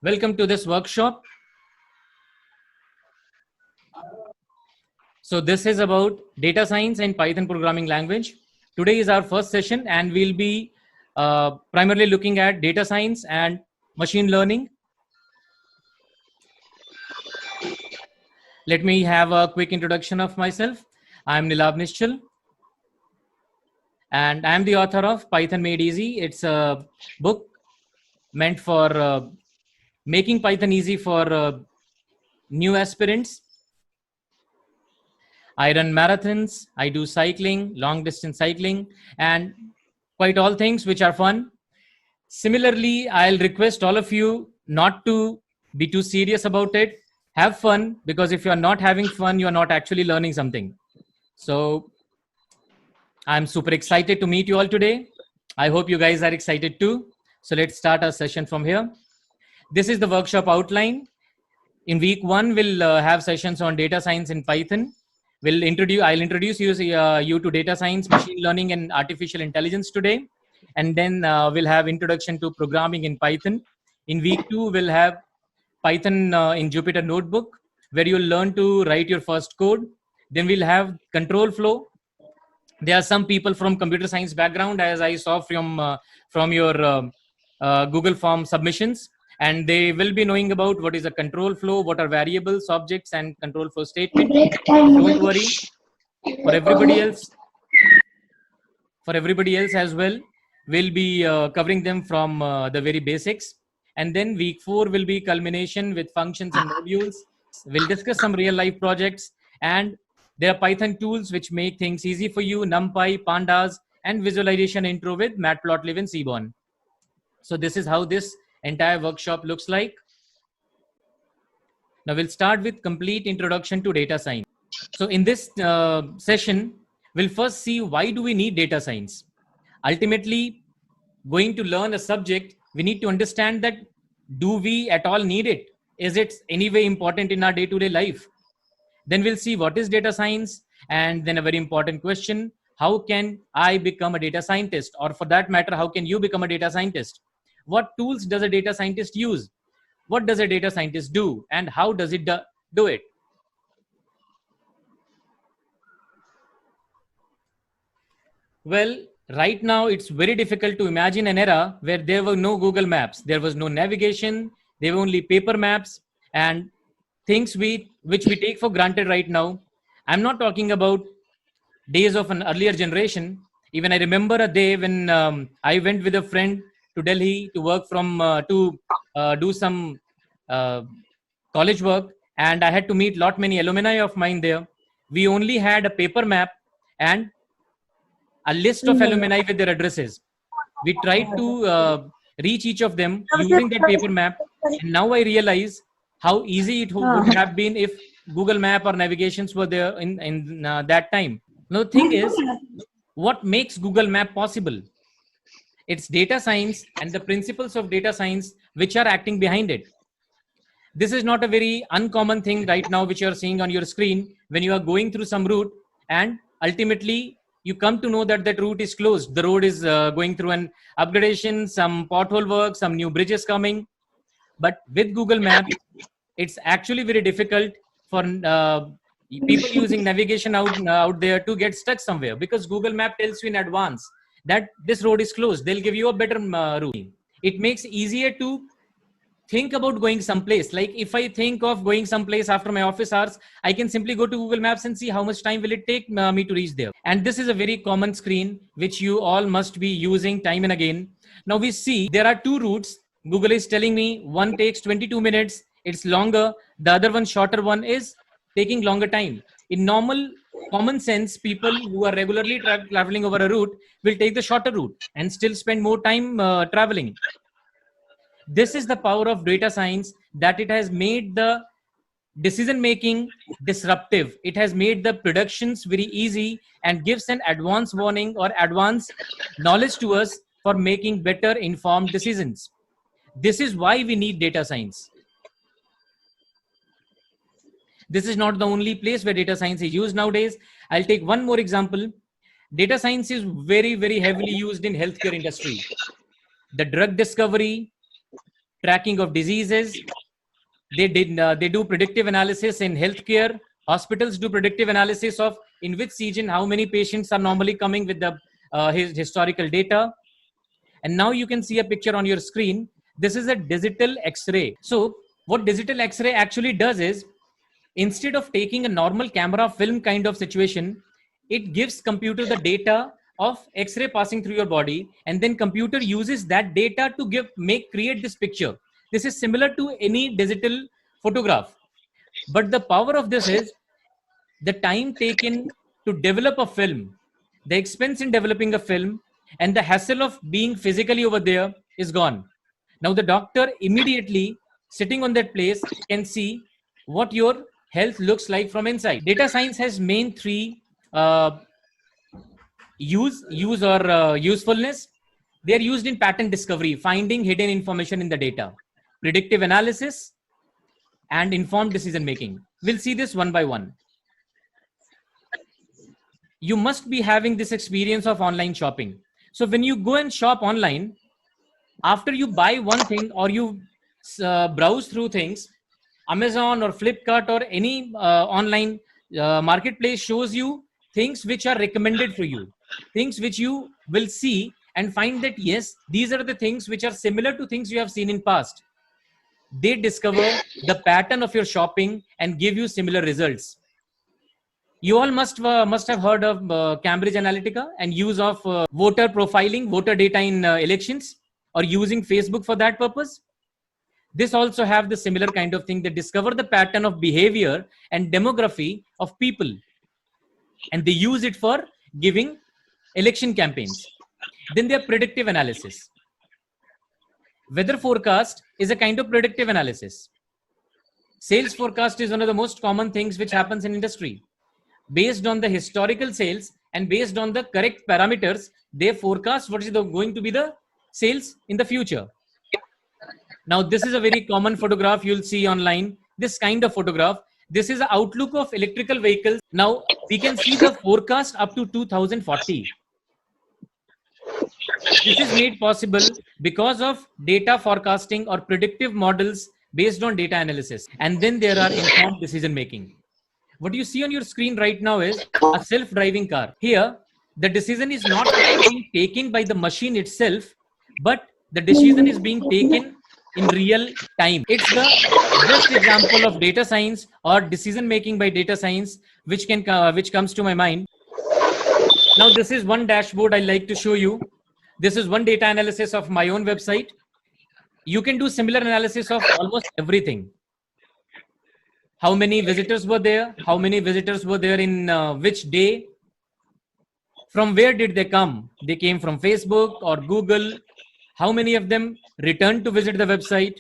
Welcome to this workshop. So this is about data science and Python programming language. Today is our first session and we'll be primarily looking at data science and machine learning. Let me have a quick introduction of myself. I'm Nilab Nischal and I'm the author of Python Made Easy. It's a book meant for making Python easy for new aspirants. I run marathons, I do cycling, long distance cycling, and quite all things which are fun. Similarly, I'll request all of you not to be too serious about it. Have fun, because if you're not having fun, you're not actually learning something. So I'm super excited to meet you all today. I hope you guys are excited too. So let's start our session from here. This is the workshop outline. In week 1, we'll have sessions on data science in Python. I'll introduce you to data science, machine learning, and artificial intelligence today. And then we'll have introduction to programming in Python. In week 2, we'll have Python in Jupyter Notebook, where you'll learn to write your first code. Then we'll have control flow. There are some people from computer science background, as I saw from your Google form submissions, and they will be knowing about what is a control flow, what are variables, objects, and control flow statement. Don't worry. For everybody else as well, we'll be covering them from the very basics. And then week 4 will be culmination with functions and modules. We'll discuss some real life projects, and there are Python tools which make things easy for you: NumPy, Pandas, and visualization intro with Matplotlib and Seaborn. So this is how this entire workshop looks like. Now we'll start with complete introduction to data science. So in this session, we'll first see why do we need data science. Ultimately, going to learn a subject, we need to understand that do we at all need it? Is it anyway important in our day-to-day life? Then we'll see what is data science, and then a very important question: how can I become a data scientist? Or for that matter, how can you become a data scientist? What tools does a data scientist use? What does a data scientist do, and how does it do it? Well, right now it's very difficult to imagine an era where there were no Google Maps, there was no navigation, there were only paper maps and things which we take for granted right now. I'm not talking about days of an earlier generation. Even I remember a day when I went with a friend to Delhi to work to do some college work, and I had to meet many alumni of mine there. We only had a paper map and a list of alumni with their addresses. We tried to reach each of them using that paper map, and now I realize how easy it would have been if Google Map or navigations were there in that time. Now the thing is, what makes Google Map possible? It's data science and the principles of data science which are acting behind it. This is not a very uncommon thing right now which you are seeing on your screen when you are going through some route and ultimately you come to know that that route is closed. The road is going through an upgradation, some pothole work, some new bridges coming. But with Google Maps, it's actually very difficult for people using navigation out there to get stuck somewhere, because Google Map tells you in advance that this road is closed. They'll give you a better route. It makes it easier to think about going someplace. Like if I think of going someplace after my office hours, I can simply go to Google Maps and see how much time will it take me to reach there. And this is a very common screen which you all must be using time and again. Now we see there are two routes. Google is telling me one takes 22 minutes. It's longer. The other one, shorter one, is taking longer time. In normal common sense, people who are regularly traveling over a route will take the shorter route and still spend more time traveling. This is the power of data science, that it has made the decision making disruptive. It has made the predictions very easy and gives an advance warning or advance knowledge to us for making better informed decisions. This is why we need data science. This is not the only place where data science is used nowadays. I'll take one more example. Data science is very, very heavily used in healthcare industry. The drug discovery, tracking of diseases. They do predictive analysis in healthcare. Hospitals do predictive analysis of in which season how many patients are normally coming with the his historical data. And now you can see a picture on your screen. This is a digital X-ray. So what digital X-ray actually does is, instead of taking a normal camera film kind of situation, it gives computer the data of X-ray passing through your body, and then computer uses that data to create this picture. This is similar to any digital photograph, but the power of this is the time taken to develop a film, the expense in developing a film, and the hassle of being physically over there is gone. Now the doctor immediately sitting on that place can see what your health looks like from inside. Data science has main three uh, use or usefulness. They are used in pattern discovery, finding hidden information in the data, predictive analysis, and informed decision making. We'll see this one by one. You must be having this experience of online shopping. So when you go and shop online, after you buy one thing or you browse through things, Amazon or Flipkart or any online marketplace shows you things which are recommended for you, things which you will see and find that yes, these are the things which are similar to things you have seen in past. They discover the pattern of your shopping and give you similar results. You all must have heard of Cambridge Analytica and use of voter profiling, voter data in elections, or using Facebook for that purpose. This also have the similar kind of thing. They discover the pattern of behavior and demography of people, and they use it for giving election campaigns. Then their predictive analysis. Weather forecast is a kind of predictive analysis. Sales forecast is one of the most common things which happens in industry. Based on the historical sales and based on the correct parameters, they forecast what is going to be the sales in the future. Now, this is a very common photograph you'll see online. This kind of photograph. This is the outlook of electrical vehicles. Now, we can see the forecast up to 2040. This is made possible because of data forecasting or predictive models based on data analysis. And then there are informed decision making. What you see on your screen right now is a self-driving car. Here, the decision is not being taken by the machine itself, but the decision is being taken in real time. It's the best example of data science or decision making by data science, which comes to my mind. Now, this is one dashboard I like to show you. This is one data analysis of my own website. You can do similar analysis of almost everything. How many visitors were there? How many visitors were there in which day? From where did they come? They came from Facebook or Google. How many of them returned to visit the website?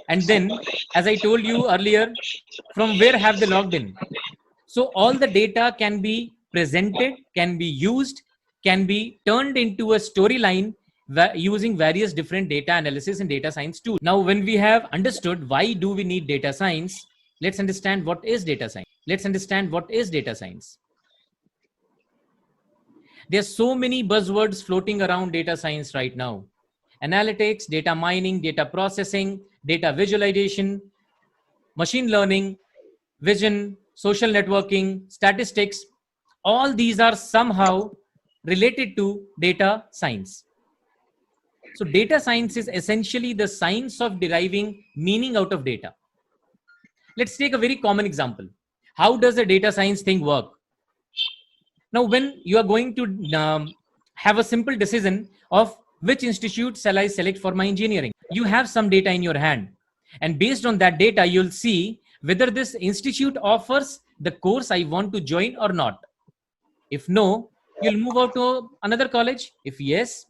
And then, as I told you earlier, from where have they logged in? So all the data can be presented, can be used, can be turned into a storyline using various different data analysis and data science tools. Now, when we have understood why do we need data science, let's understand what is data science. Let's understand what is data science. There's so many buzzwords floating around data science right now. Analytics, data mining, data processing, data visualization, machine learning, vision, social networking, statistics. All these are somehow related to data science. So data science is essentially the science of deriving meaning out of data. Let's take a very common example. How does a data science thing work? Now, when you are going to have a simple decision of which institute shall I select for my engineering, you have some data in your hand. And based on that data, you'll see whether this institute offers the course I want to join or not. If no, you'll move out to another college. If yes,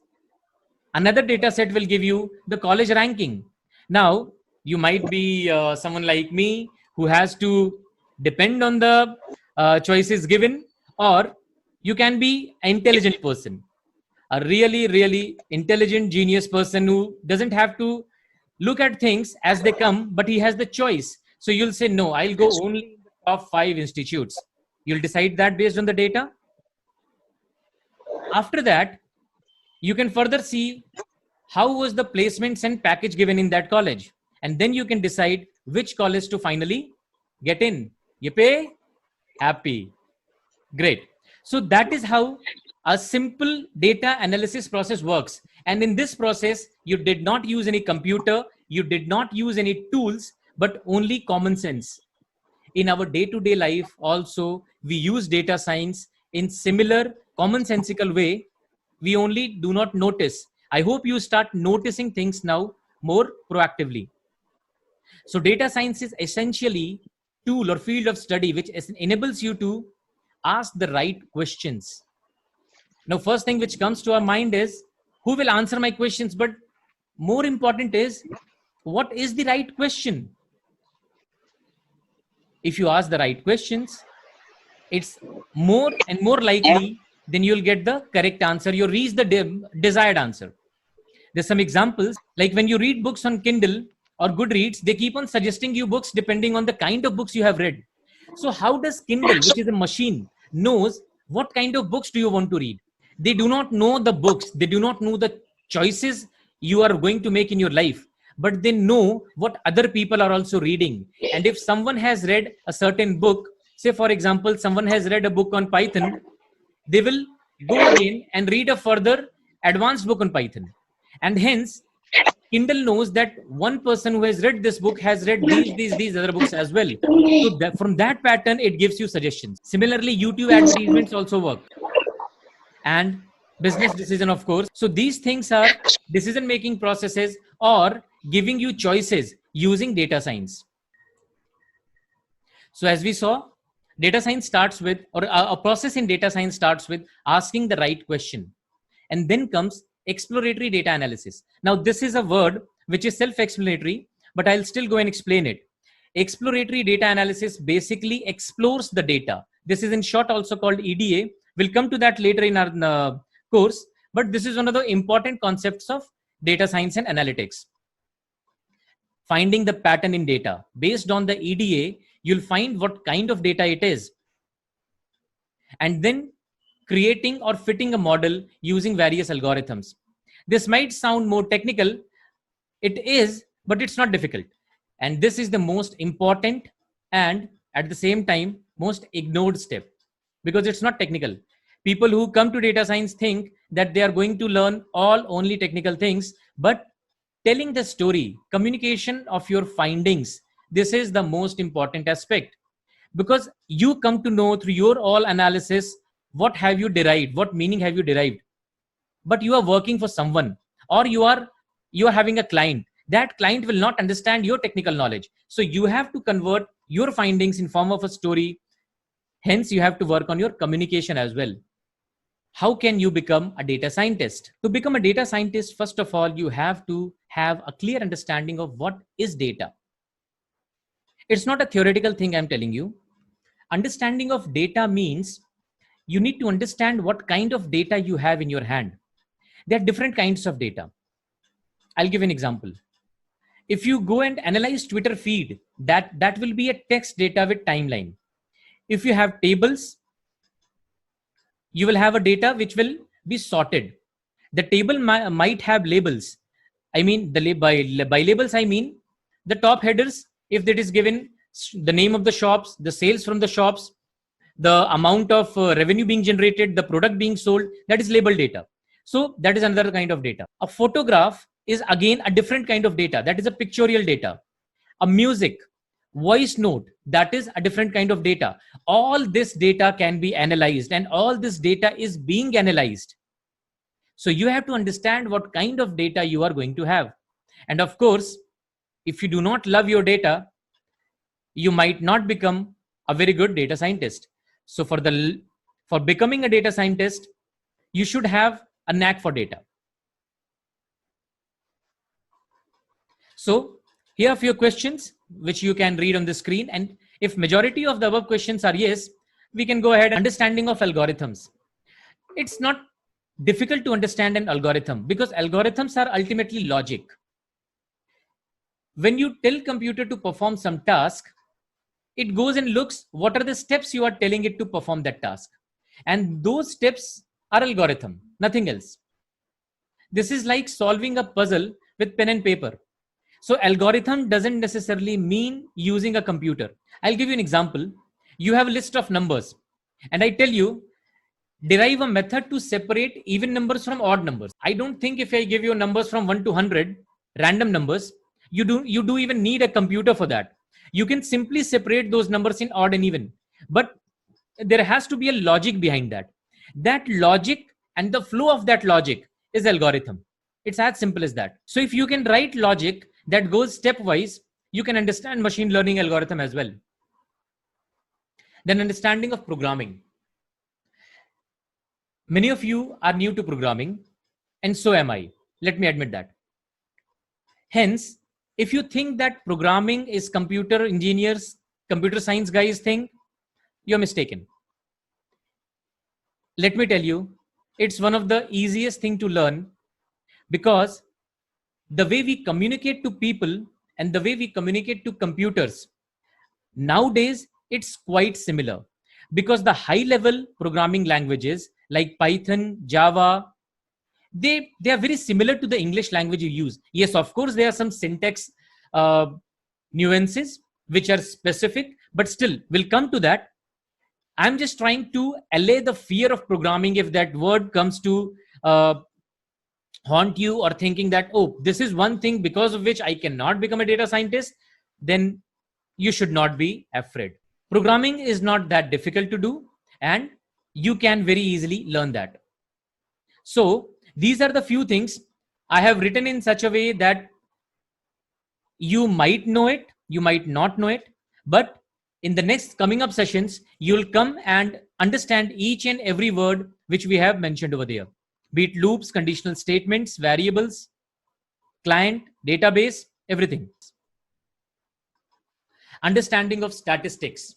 another data set will give you the college ranking. Now, you might be someone like me who has to depend on the choices given, or you can be an intelligent person, a really, really intelligent genius person who doesn't have to look at things as they come, but he has the choice. So you'll say, no, I'll go only in the top 5 institutes. You'll decide that based on the data. After that, you can further see how was the placements and package given in that college, and then you can decide which college to finally get in. You pay, happy, great. So that is how a simple data analysis process works. And in this process, you did not use any computer, you did not use any tools, but only common sense. In our day-to-day life also, we use data science in similar commonsensical way. We only do not notice. I hope you start noticing things now more proactively. So data science is essentially tool or field of study which enables you to ask the right questions. Now, first thing which comes to our mind is who will answer my questions, but more important is what is the right question. If you ask the right questions, it's more and more likely then you'll get the correct answer. You reach the desired answer. There's some examples like when you read books on Kindle or Goodreads, they keep on suggesting you books depending on the kind of books you have read. So how does Kindle, which is a machine, knows what kind of books do you want to read? They do not know the books. They do not know the choices you are going to make in your life, but they know what other people are also reading. And if someone has read a certain book, say for example, someone has read a book on Python, they will go again and read a further advanced book on Python. And hence, Kindle knows that one person who has read this book has read these other books as well. So that, from that pattern, it gives you suggestions. Similarly, YouTube advertisements also work. And business decision, of course. So these things are decision-making processes or giving you choices using data science. So as we saw, data science starts with, or a process in data science starts with asking the right question. And then comes exploratory data analysis. Now, this is a word which is self-explanatory, but I'll still go and explain it. Exploratory data analysis basically explores the data. This is in short also called EDA. We'll come to that later in our course, but this is one of the important concepts of data science and analytics. Finding the pattern in data. Based on the EDA, you'll find what kind of data it is. And then creating or fitting a model using various algorithms. This might sound more technical. It is, but it's not difficult. And this is the most important and at the same time, most ignored step because it's not technical. People who come to data science think that they are going to learn all only technical things, but telling the story, communication of your findings, this is the most important aspect because you come to know through your all analysis what have you derived, what meaning have you derived. But you are working for someone or you are having a client. That client will not understand your technical knowledge. So you have to convert your findings in form of a story. Hence, you have to work on your communication as well. How can you become a data scientist? To become a data scientist, first of all, you have to have a clear understanding of what is data. It's not a theoretical thing I'm telling you. Understanding of data means you need to understand what kind of data you have in your hand. There are different kinds of data. I'll give an example. If you go and analyze Twitter feed, that will be a text data with timeline. If you have tables, you will have a data which will be sorted. The table might have labels. I mean, by labels, I mean the top headers, if that is given the name of the shops, the sales from the shops, the amount of revenue being generated, the product being sold, that is label data. So that is another kind of data. A photograph is again a different kind of data. That is a pictorial data. A music, voice note, that is a different kind of data. All this data can be analyzed and all this data is being analyzed. So you have to understand what kind of data you are going to have. And of course, if you do not love your data, you might not become a very good data scientist. So for becoming a data scientist, you should have a knack for data. So here are a few questions which you can read on the screen. And if majority of the above questions are yes, we can go ahead. Understanding of algorithms. It's not difficult to understand an algorithm because algorithms are ultimately logic. When you tell computer to perform some task, it goes and looks what are the steps you are telling it to perform that task. And those steps are algorithm, nothing else. This is like solving a puzzle with pen and paper. So algorithm doesn't necessarily mean using a computer. I'll give you an example. You have a list of numbers, and I tell you, derive a method to separate even numbers from odd numbers. I don't think if I give you numbers from 1 to 100, random numbers, you do even need a computer for that. You can simply separate those numbers in odd and even. But there has to be a logic behind that. That logic and the flow of that logic is algorithm. It's as simple as that. So if you can write logic that goes stepwise, you can understand machine learning algorithm as well. Then understanding of programming. Many of you are new to programming, and so am I. Let me admit that. Hence, if you think that programming is computer engineers, computer science guys thing, you're mistaken. Let me tell you, it's one of the easiest thing to learn, because the way we communicate to people and the way we communicate to computers nowadays, it's quite similar, because the high level programming languages like Python, Java, they are very similar to the English language you use. Yes, of course, there are some syntax nuances which are specific, but still we'll come to that. I'm just trying to allay the fear of programming if that word comes to haunt you, or thinking that, oh, this is one thing because of which I cannot become a data scientist. Then you should not be afraid. Programming is not that difficult to do, and you can very easily learn that. So these are the few things I have written in such a way that you might know it, you might not know it, but in the next coming up sessions, you'll come and understand each and every word which we have mentioned over there, be it loops, conditional statements, variables, client, database, everything. Understanding of statistics.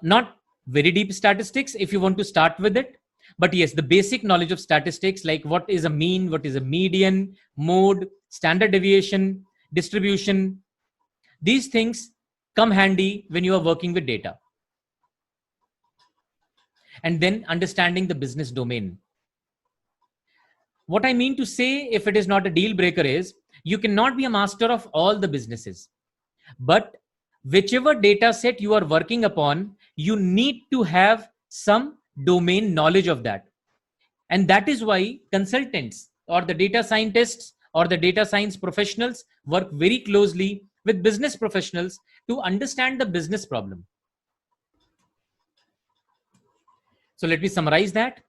Not very deep statistics if you want to start with it, but yes, the basic knowledge of statistics, like what is a mean, what is a median, mode, standard deviation, distribution. These things come handy when you are working with data. And then understanding the business domain. What I mean to say, if it is not a deal breaker, is you cannot be a master of all the businesses, but whichever data set you are working upon, you need to have some domain knowledge of that. And that is why consultants or the data scientists or the data science professionals work very closely with business professionals to understand the business problem. So let me summarize that.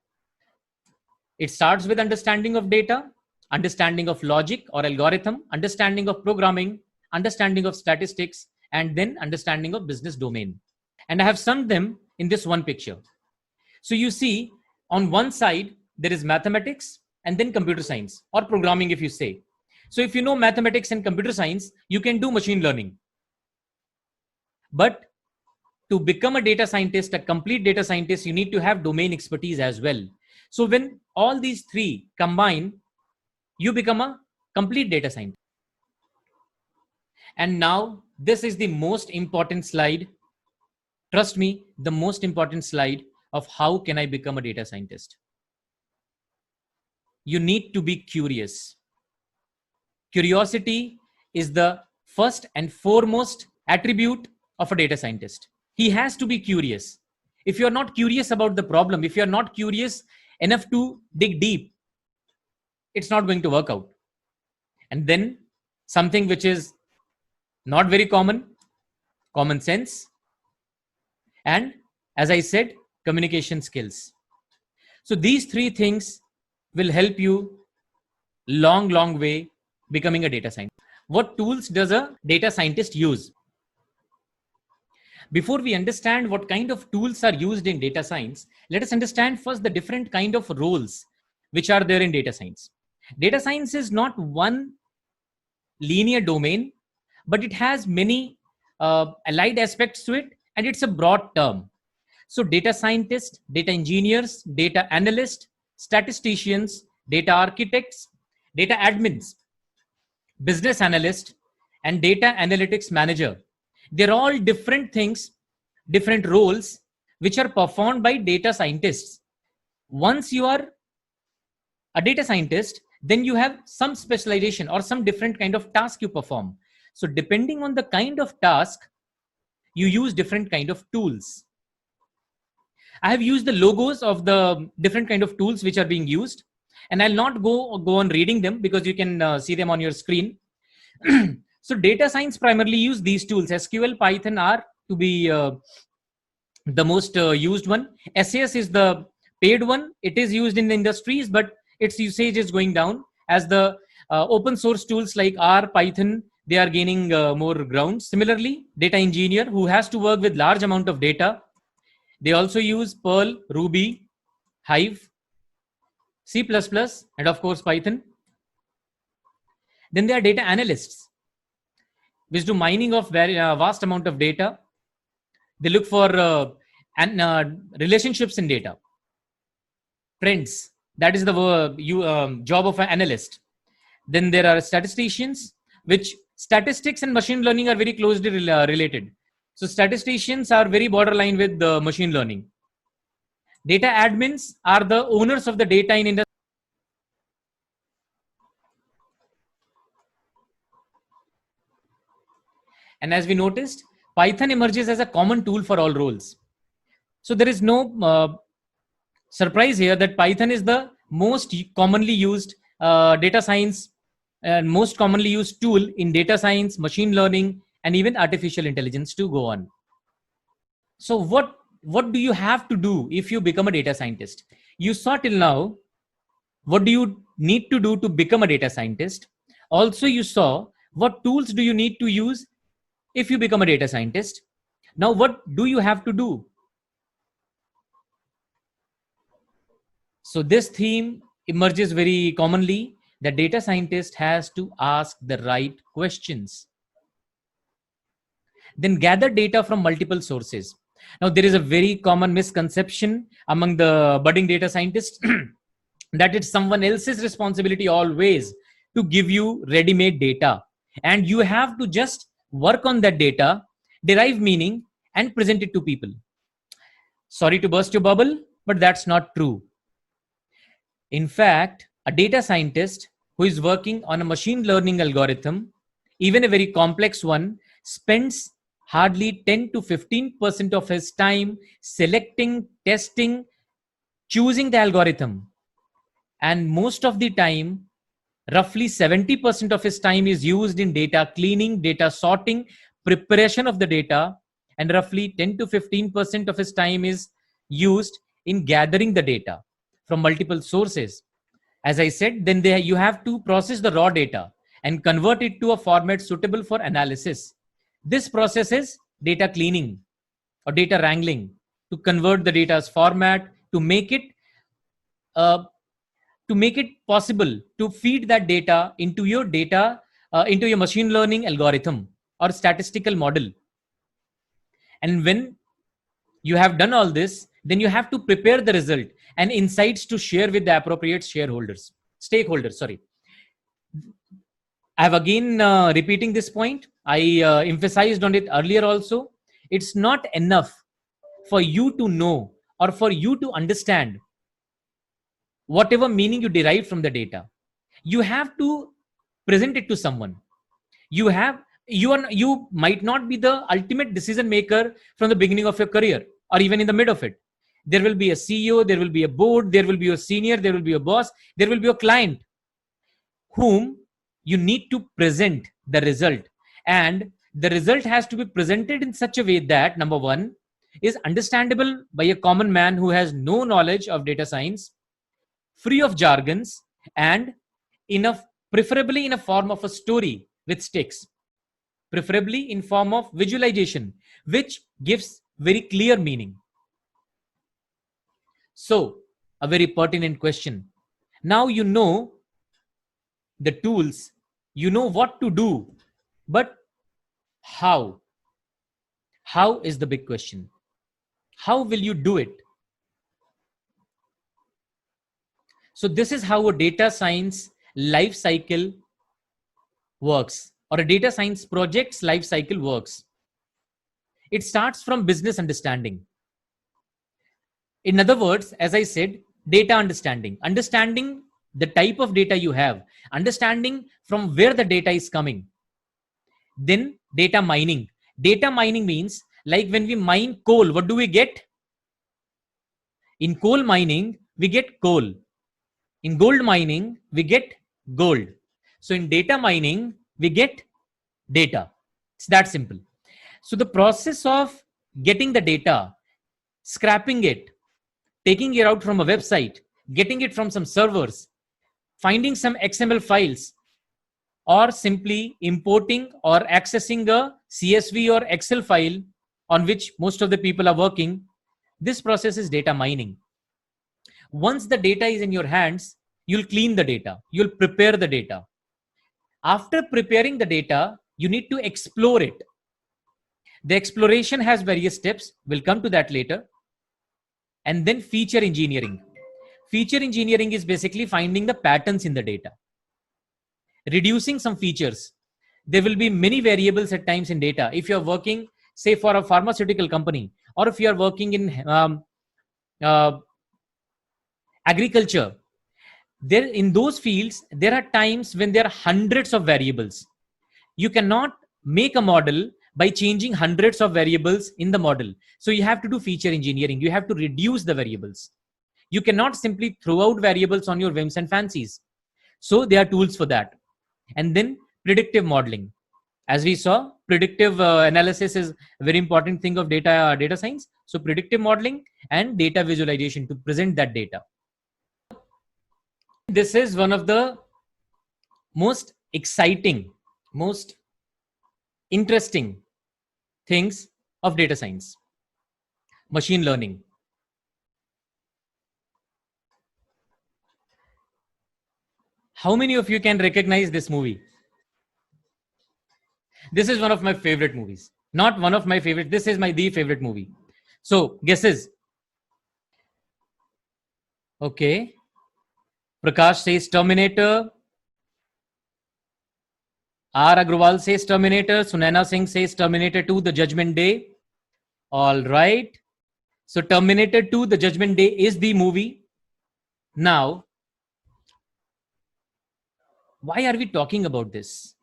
It starts with understanding of data, understanding of logic or algorithm, understanding of programming, understanding of statistics, and then understanding of business domain. And I have summed them in this one picture. So you see, on one side, there is mathematics and then computer science, or programming if you say. So if you know mathematics and computer science, you can do machine learning. But to become a data scientist, a complete data scientist, you need to have domain expertise as well. So when all these three combine, you become a complete data scientist. And now this is the most important slide. Trust me, the most important slide of how can I become a data scientist. You need to be curious. Curiosity is the first and foremost attribute of a data scientist. He has to be curious. If you're not curious about the problem, if you're not curious enough to dig deep, it's not going to work out. And then something which is not very common sense, and as I said, communication skills. So these three things will help you long way becoming a data scientist. What tools does a data scientist use? Before we understand what kind of tools are used in data science, let us understand first the different kind of roles which are there in data science. Data science is not one linear domain, but it has many allied aspects to it, and it's a broad term. So data scientists, data engineers, data analysts, statisticians, data architects, data admins, business analyst, and data analytics manager. They're all different things, different roles, which are performed by data scientists. Once you are a data scientist, then you have some specialization or some different kind of task you perform. So depending on the kind of task, you use different kind of tools. I have used the logos of the different kind of tools which are being used, and I'll not go on reading them because you can see them on your screen. So data science primarily use these tools. SQL, Python are to be the most used one. SAS is the paid one. It is used in the industries, but its usage is going down as the open source tools like R, Python, they are gaining more ground. Similarly, data engineer who has to work with large amount of data, they also use Perl, Ruby, Hive, C++, and of course Python. Then there are data analysts, which do mining of very vast amount of data. They look for relationships in data, trends. That is the job of an analyst. Then there are statisticians, which statistics and machine learning are very closely related. So statisticians are very borderline with the machine learning. Data admins are the owners of the data in industry. And as we noticed, Python emerges as a common tool for all roles. So there is no surprise here that Python is the most commonly used data science and most commonly used tool in data science, machine learning, and even artificial intelligence to go on. So what do you have to do if you become a data scientist? You saw till now what do you need to do to become a data scientist. Also, you saw what tools do you need to use if you become a data scientist. Now, what do you have to do? So this theme emerges very commonly. The data scientist has to ask the right questions. Then gather data from multiple sources. Now, there is a very common misconception among the budding data scientists that it's someone else's responsibility always to give you ready-made data. And you have to just work on that data, derive meaning, and present it to people. Sorry to burst your bubble, but that's not true. In fact, a data scientist who is working on a machine learning algorithm, even a very complex one, spends hardly 10 to 15% of his time selecting, testing, choosing the algorithm. And most of the time, roughly 70% of his time is used in data cleaning, data sorting, preparation of the data, and roughly 10 to 15% of his time is used in gathering the data from multiple sources. As I said, then you have to process the raw data and convert it to a format suitable for analysis. This process is data cleaning or data wrangling, to convert the data's format, to make it possible to feed that data into your machine learning algorithm or statistical model. And when you have done all this, then you have to prepare the result and insights to share with the appropriate stakeholders. Sorry. I have again repeating this point. I emphasized on it earlier also. It's not enough for you to know or for you to understand whatever meaning you derive from the data. You have to present it to someone. You might not be the ultimate decision maker from the beginning of your career or even in the mid of it. There will be a CEO, there will be a board, there will be a senior, there will be a boss, there will be a client whom you need to present the result. And the result has to be presented in such a way that, number one, is understandable by a common man who has no knowledge of data science, free of jargons, and preferably in a form of a story with sticks, preferably in form of visualization, which gives very clear meaning. So, a very pertinent question. Now you know the tools, you know what to do, but how? How is the big question. How will you do it? So this is how a data science life cycle works, or a data science project's life cycle works. It starts from business understanding. In other words, as I said, data understanding the type of data you have, understanding from where the data is coming. Then data mining. Data mining means, like when we mine coal, what do we get? In coal mining, we get coal. In gold mining, we get gold. So in data mining, we get data. It's that simple. So the process of getting the data, scrapping it, taking it out from a website, getting it from some servers, finding some XML files, or simply importing or accessing a CSV or Excel file on which most of the people are working, this process is data mining. Once the data is in your hands, you'll clean the data, you'll prepare the data. After preparing the data, you need to explore it. The exploration has various steps. We'll come to that later. And then feature engineering. Feature engineering is basically finding the patterns in the data, reducing some features. There will be many variables at times in data. If you're working, say, for a pharmaceutical company, or if you're working in agriculture, there in those fields, there are times when there are hundreds of variables. You cannot make a model by changing hundreds of variables in the model. So you have to do feature engineering. You have to reduce the variables. You cannot simply throw out variables on your whims and fancies. So there are tools for that. And then predictive modeling. As we saw, predictive analysis is a very important thing of data science. So predictive modeling and data visualization to present that data. This is one of the most exciting, most interesting things of data science: machine learning. How many of you can recognize this movie? This is one of my favorite movies. Not one of my favorite. This is the favorite movie. So guesses. Okay. Prakash says Terminator. R. Agrawal says Terminator. Sunaina Singh says Terminator 2, The Judgment Day. All right. So Terminator 2, The Judgment Day is the movie. Now, why are we talking about this?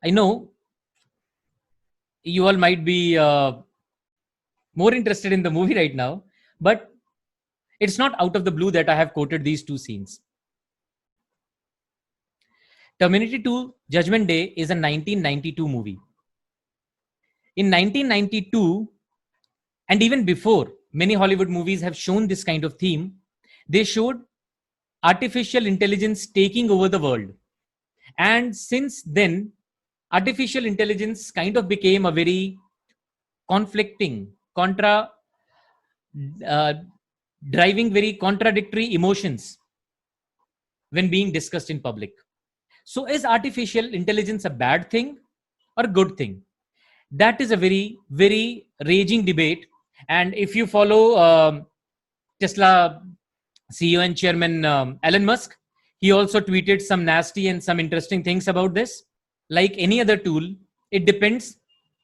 I know you all might be more interested in the movie right now, but it's not out of the blue that I have quoted these two scenes. Terminator 2 Judgment Day is a 1992 movie. In 1992, and even before, many Hollywood movies have shown this kind of theme. They showed artificial intelligence taking over the world. And since then, artificial intelligence kind of became a very conflicting, driving very contradictory emotions when being discussed in public. So is artificial intelligence a bad thing or a good thing? That is a very, very raging debate. And if you follow Tesla CEO and chairman Elon Musk, he also tweeted some nasty and some interesting things about this. Like any other tool, it depends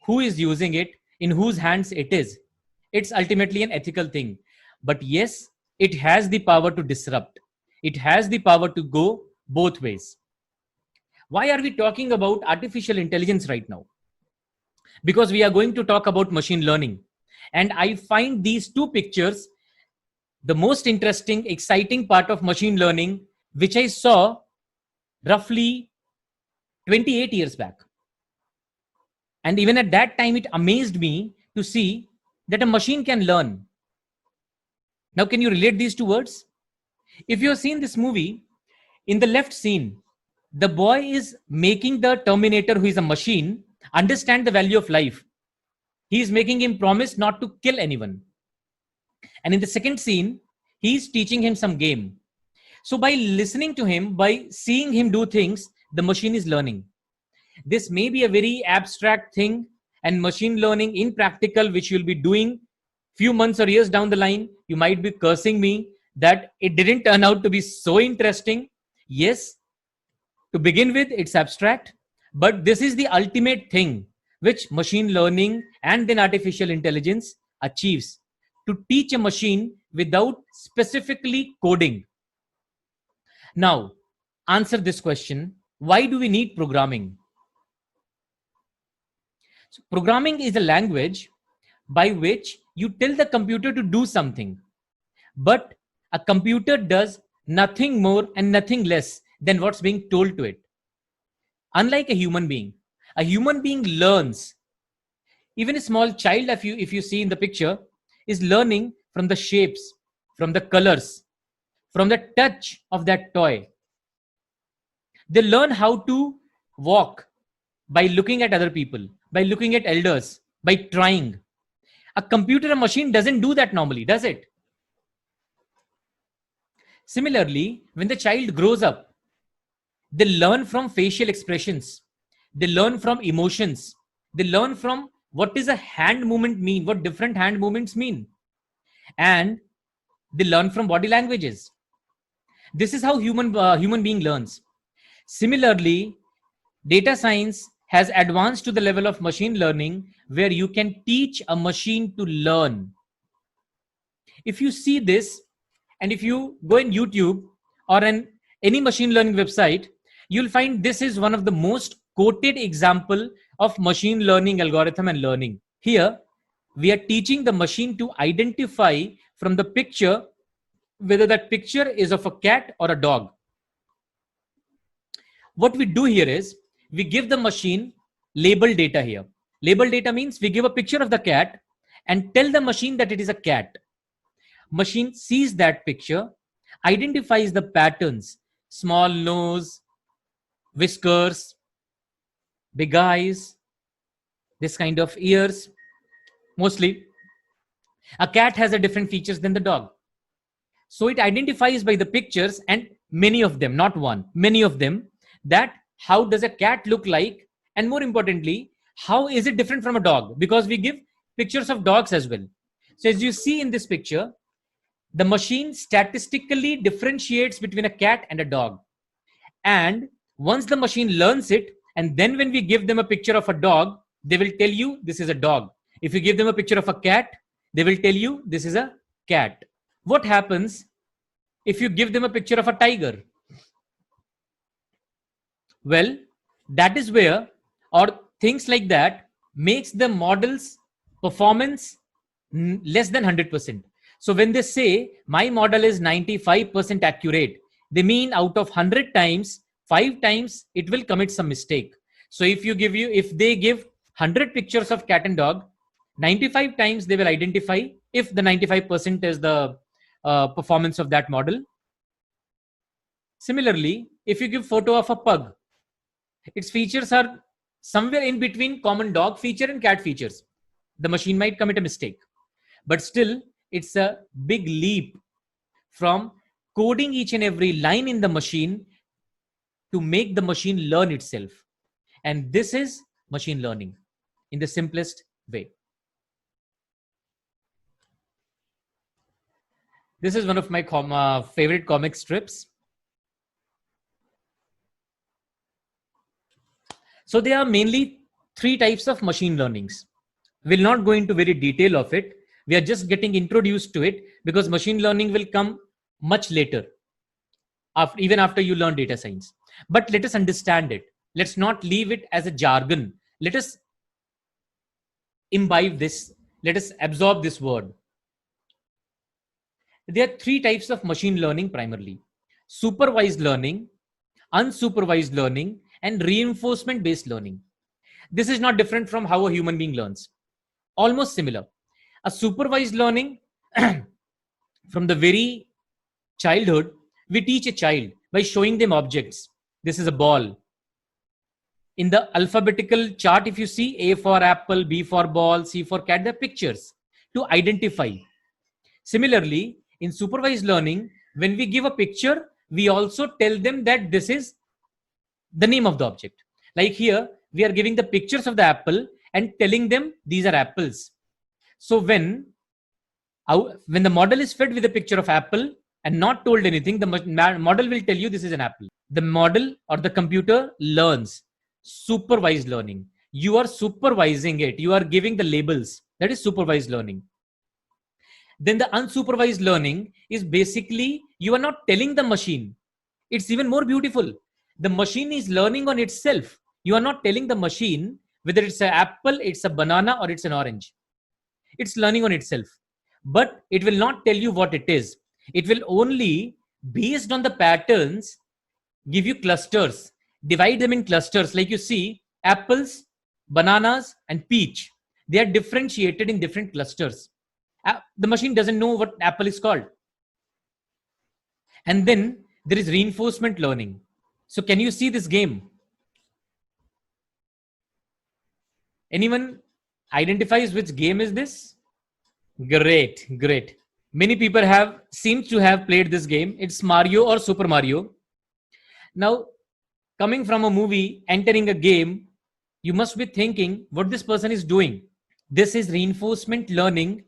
who is using it, in whose hands it is. It's ultimately an ethical thing. But yes, it has the power to disrupt. It has the power to go both ways. Why are we talking about artificial intelligence right now? Because we are going to talk about machine learning. And I find these two pictures the most interesting, exciting part of machine learning, which I saw roughly 28 years back. And even at that time, it amazed me to see that a machine can learn. Now, can you relate these two words? If you have seen this movie, in the left scene, the boy is making the Terminator, who is a machine, understand the value of life. He is making him promise not to kill anyone. And in the second scene, he's teaching him some game. So by listening to him, by seeing him do things, the machine is learning. This may be a very abstract thing, and machine learning in practical, which you'll be doing few months or years down the line, you might be cursing me that it didn't turn out to be so interesting. Yes, to begin with, it's abstract, but this is the ultimate thing which machine learning and then artificial intelligence achieves: to teach a machine without specifically coding. Now, answer this question. Why do we need programming? So programming is a language by which you tell the computer to do something, but a computer does nothing more and nothing less than what's being told to it. Unlike a human being learns. Even a small child, if you see in the picture, is learning from the shapes, from the colors, from the touch of that toy. They learn how to walk by looking at other people, by looking at elders, by trying. A computer, a machine doesn't do that normally, does it? Similarly, when the child grows up, they learn from facial expressions, they learn from emotions, they learn from what is a hand movement mean, what different hand movements mean, and they learn from body languages. This is how human being learns. Similarly, data science has advanced to the level of machine learning where you can teach a machine to learn. If you see this, and if you go in YouTube or in any machine learning website, you'll find this is one of the most quoted example of machine learning algorithm and learning. Here, we are teaching the machine to identify from the picture whether that picture is of a cat or a dog. What we do here is we give the machine label data here. Label data means we give a picture of the cat and tell the machine that it is a cat. Machine sees that picture, identifies the patterns, small nose, whiskers, big eyes, this kind of ears. Mostly, a cat has a different features than the dog. So it identifies by the pictures, and many of them, not one, many of them, that how does a cat look like, and more importantly, how is it different from a dog? Because we give pictures of dogs as well. So as you see in this picture, the machine statistically differentiates between a cat and a dog. And once the machine learns it, and then when we give them a picture of a dog, they will tell you this is a dog. If you give them a picture of a cat, they will tell you this is a cat. What happens if you give them a picture of a tiger? Well, that is where, or things like that, makes the model's performance less than 100%. So when they say my model is 95% accurate, they mean out of 100 times, 5 times it will commit some mistake. So if they give 100 pictures of cat and dog, 95 times they will identify if the 95% is the performance of that model. Similarly, if you give photo of a pug, its features are somewhere in between common dog feature and cat features. The machine might commit a mistake, but still it's a big leap from coding each and every line in the machine to make the machine learn itself. And this is machine learning in the simplest way. This is one of my favorite comic strips. So there are mainly 3 types of machine learnings. We'll not go into very detail of it. We are just getting introduced to it because machine learning will come much later, even after you learn data science. But let us understand it. Let's not leave it as a jargon. Let us imbibe this. Let us absorb this word. There are 3 types of machine learning primarily: supervised learning, unsupervised learning, and reinforcement based learning. This is not different from how a human being learns. Almost similar. A supervised learning, from the very childhood, we teach a child by showing them objects. This is a ball. In the alphabetical chart, if you see A for apple, B for ball, C for cat, they're pictures to identify. Similarly, in supervised learning, when we give a picture, we also tell them that this is the name of the object. Like here, we are giving the pictures of the apple and telling them these are apples. So when the model is fed with a picture of apple and not told anything, the model will tell you this is an apple. The model or the computer learns. Supervised learning. You are supervising it. You are giving the labels. That is supervised learning. Then the unsupervised learning is basically you are not telling the machine. It's even more beautiful. The machine is learning on itself. You are not telling the machine whether it's an apple, it's a banana, or it's an orange. It's learning on itself. But it will not tell you what it is. It will only, based on the patterns, give you clusters, divide them in clusters. Like you see, apples, bananas, and peach. They are differentiated in different clusters. The machine doesn't know what apple is called. And then there is reinforcement learning. So can you see this game? Anyone identifies which game is this? Great, great. Many people seem to have played this game. It's Mario or Super Mario. Now, coming from a movie, entering a game, you must be thinking what this person is doing. This is reinforcement learning.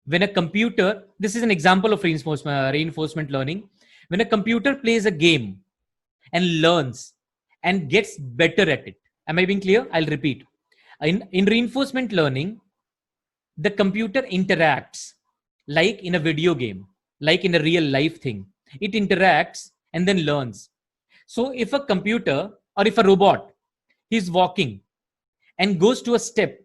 When a computer, this is an example of reinforcement learning. When a computer plays a game and learns and gets better at it. Am I being clear? I'll repeat. In reinforcement learning, the computer interacts like in a video game, like in a real life thing. It interacts and then learns. So if a computer or if a robot is walking and goes to a step,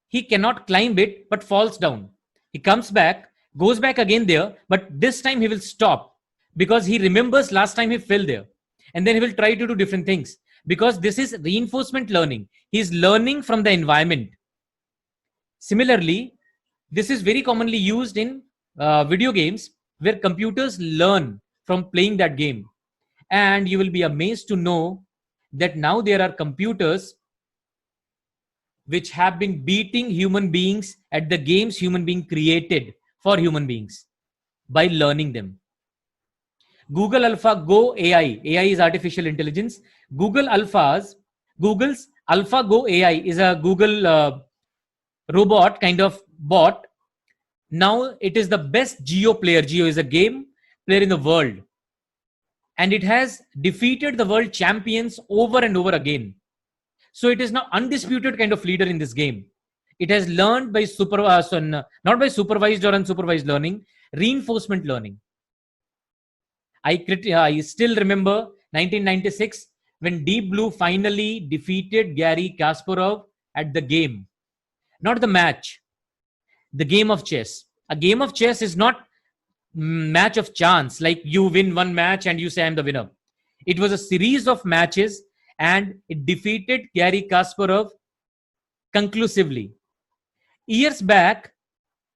he cannot climb it but falls down. He comes back, goes back again there, but this time he will stop because he remembers last time he fell there. And then he will try to do different things because this is reinforcement learning. He is learning from the environment. Similarly, this is very commonly used in video games where computers learn from playing that game. And you will be amazed to know that now there are computers which have been beating human beings at the games human being created for human beings by learning them. Google AlphaGo AI. AI is artificial intelligence. Google's AlphaGo AI is a Google robot kind of bot. Now it is the best Geo player. Geo is a game player in the world. And it has defeated the world champions over and over again. So it is now undisputed kind of leader in this game. It has learned by not by supervised or unsupervised learning, reinforcement learning. I still remember 1996 when Deep Blue finally defeated Garry Kasparov at the game. Not the match, the game of chess. A game of chess is not match of chance, like you win one match and you say I'm the winner. It was a series of matches and it defeated Garry Kasparov conclusively. Years back,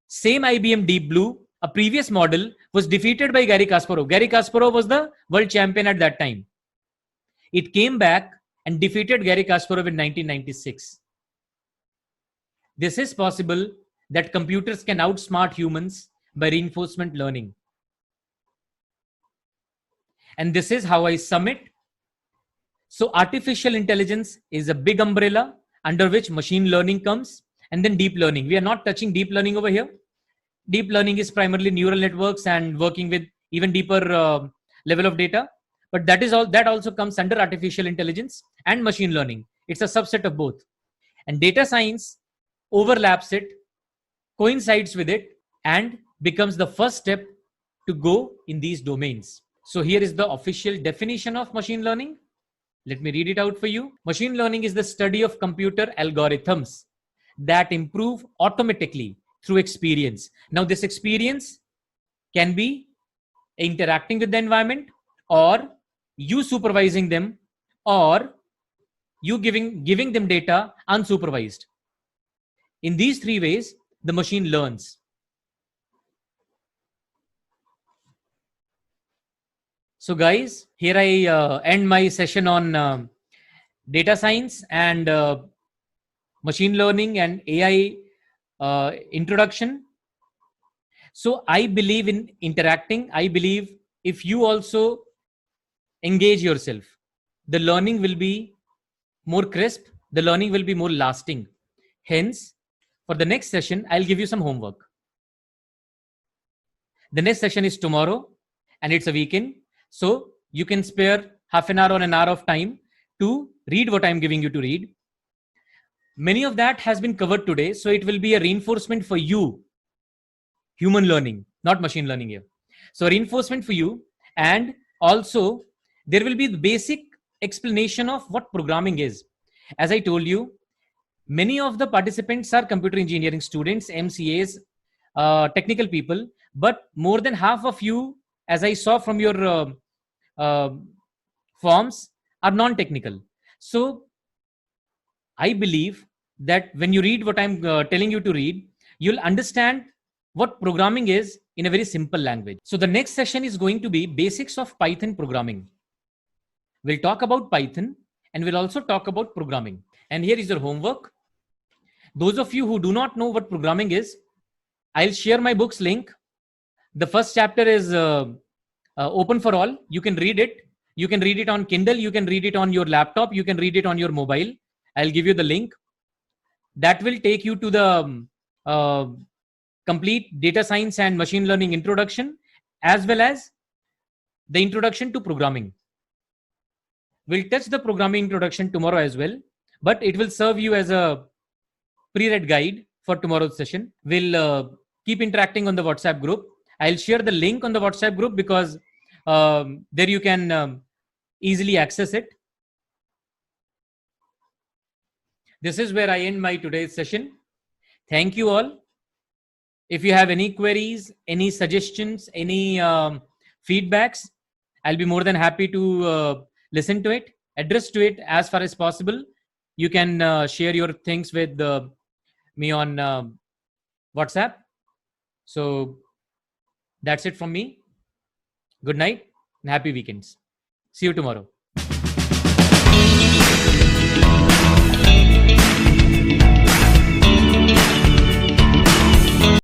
same IBM Deep Blue, a previous model, was defeated by Garry Kasparov. Garry Kasparov was the world champion at that time. It came back and defeated Garry Kasparov in 1996. This is possible that computers can outsmart humans by reinforcement learning. And this is how I sum it. So artificial intelligence is a big umbrella under which machine learning comes, and then deep learning. We are not touching deep learning over here. Deep learning is primarily neural networks and working with even deeper level of data. But that also comes under artificial intelligence and machine learning. It's a subset of both. And data science overlaps it, coincides with it, and becomes the first step to go in these domains. So here is the official definition of machine learning. Let me read it out for you. Machine learning is the study of computer algorithms that improve automatically through experience. Now, this experience can be interacting with the environment, or you supervising them, or you giving them data unsupervised. In these three ways, the machine learns. So guys, here I end my session on data science and machine learning and AI introduction. So I believe in interacting. I believe if you also engage yourself, the learning will be more crisp, the learning will be more lasting. Hence, for the next session, I'll give you some homework. The next session is tomorrow and it's a weekend. So you can spare half an hour or an hour of time to read what I'm giving you to read. Many of that has been covered today. So it will be a reinforcement for you, human learning, not machine learning here. So reinforcement for you. And also, there will be the basic explanation of what programming is. As I told you, many of the participants are computer engineering students, MCAs, technical people, but more than half of you, as I saw from your uh, forms, are non-technical. So I believe that when you read what I'm telling you to read, you'll understand what programming is in a very simple language. So the next session is going to be basics of Python programming. We'll talk about Python and we'll also talk about programming. And here is your homework. Those of you who do not know what programming is, I'll share my book's link. The first chapter is open for all. You can read it. You can read it on Kindle. You can read it on your laptop. You can read it on your mobile. I'll give you the link. That will take you to the complete data science and machine learning introduction, as well as the introduction to programming. We'll touch the programming introduction tomorrow as well, but it will serve you as a pre-read guide for tomorrow's session. We'll keep interacting on the WhatsApp group. I'll share the link on the WhatsApp group because there you can easily access it. This is where I end my today's session. Thank you all. If you have any queries, any suggestions, any feedbacks, I'll be more than happy to listen to it, address to it as far as possible. You can share your things with me on WhatsApp. So that's it from me. Good night and happy weekends. See you tomorrow.